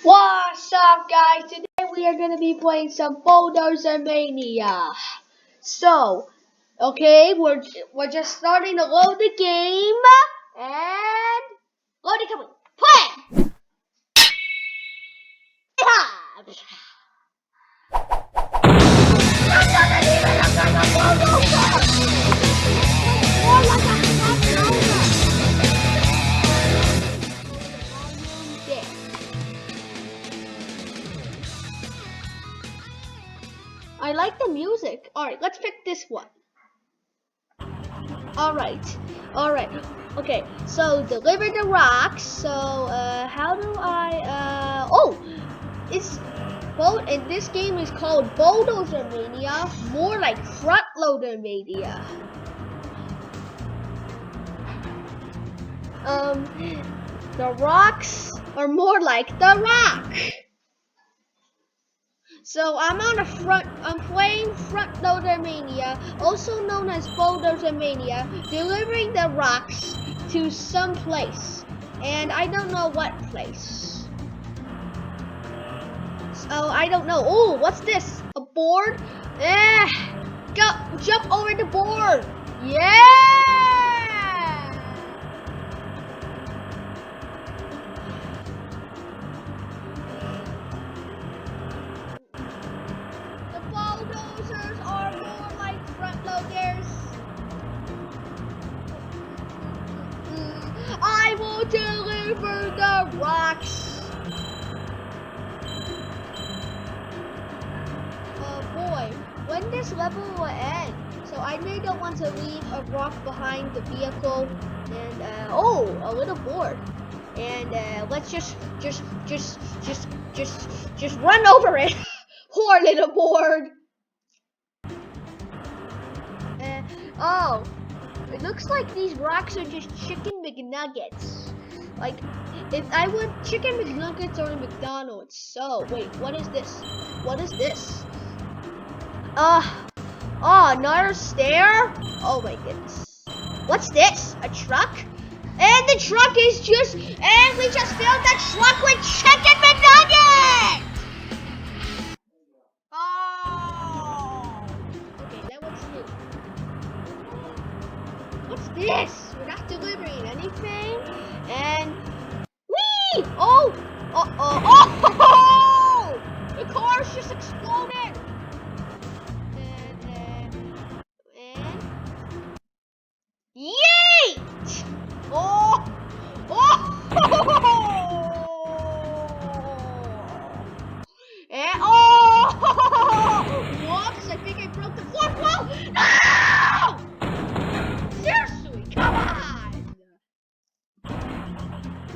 What's up, guys? Today we are going to be playing some Bulldozer Mania. So, okay, we're just starting to load the game, and loading coming. Play! I like the music. Alright, let's pick this one. Alright. Okay, so deliver the rocks. So, how do I, and this game is called Bulldozer Mania, more like Front Loader Mania. The rocks are more like the rock. So I'm playing Front Loader Mania, also known as Bulldozer Mania, delivering the rocks to some place, and I don't know what place. So I don't know. Oh, what's this? A board? Jump over the board. Yeah! Bulldozers are more like front loaders. I will deliver the rocks. Oh boy, when this level will end. So I really don't want to leave a rock behind the vehicle. And a little board. And let's just run over it. Poor little board. It looks like these rocks are just chicken McNuggets. Like, if I would chicken McNuggets or McDonald's. So, wait, what is this? What is this? Another stair? Oh my goodness. What's this? A truck? And the truck is and we just filled the truck with chicken McNuggets! What's this? We're not delivering anything. And whee! Oh! The car's just exploded. And yeet! Oh! And whoops! I think I broke the fourth wall. No! Seriously, come on!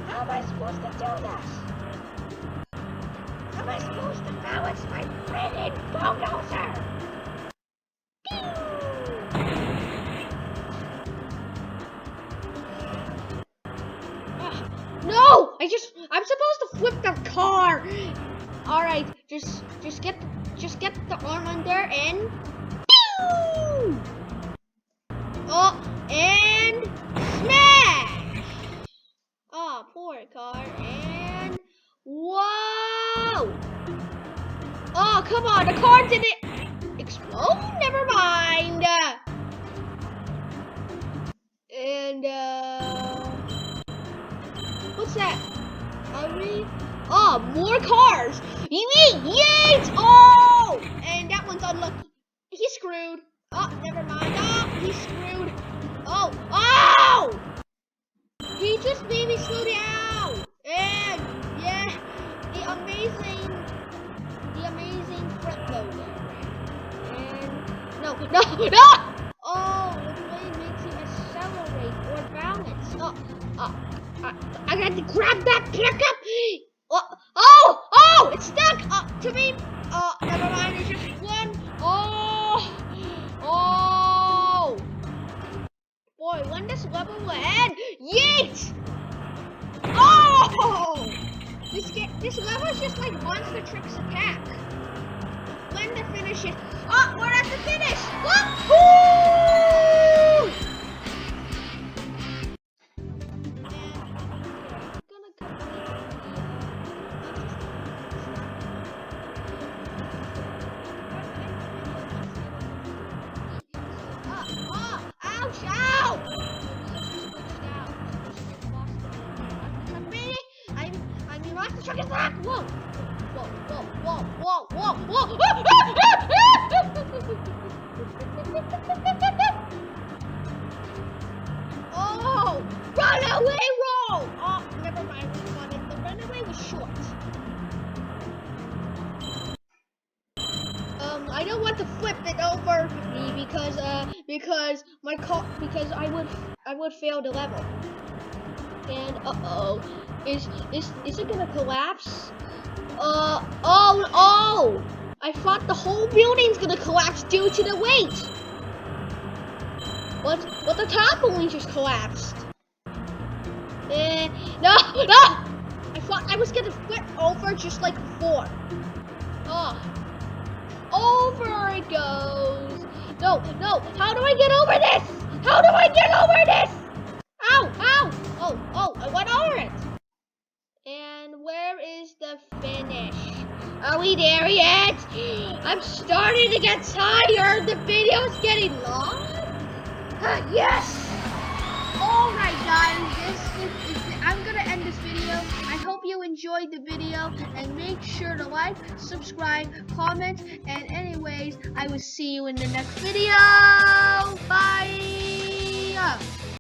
How am I supposed to do this? How am I supposed to balance my freaking bulldozer? No! I'm supposed to flip the car. All right, just get the arm under and pew! Oh, and smash! Oh, poor car. And whoa! Oh, come on, the car didn't explode. Never mind. And what's that? Are we? Oh, more cars! Yeet! Oh! And that one's unlucky. He's screwed. Oh, never mind. Oh, he's screwed. Oh! He just made me slow down. And yeah, the amazing front loader. And no! Oh, the blade makes you accelerate or balance. I got to grab that pickup. Oh! It's stuck. To me. Oh, never mind. It's just one. Oh! Boy, when this level will end, yeet! Oh! This level is just like Monster Truck's attack. When to finish it. Oh, we're at the finish. Woo! Relax, the truck is back. Whoa. Whoa, whoa, whoa, whoa, whoa, whoa. Oh, runaway roll. Oh, never mind. The runaway was short. I don't want to flip it over me because my car I would fail the level. And is it gonna collapse? Oh! I thought the whole building's gonna collapse due to the weight. But the top only just collapsed. No! I thought I was gonna flip over just like before. Oh. Over it goes. No. How do I get over this? How do I get over this? Ow. Oh, I went over it. And where is the finish? Are we there yet? I'm starting to get tired. The video's getting long. Yes. All right, guys. I'm gonna end this video. I hope you enjoyed the video, and make sure to like, subscribe, comment, and anyways, I will see you in the next video. Bye.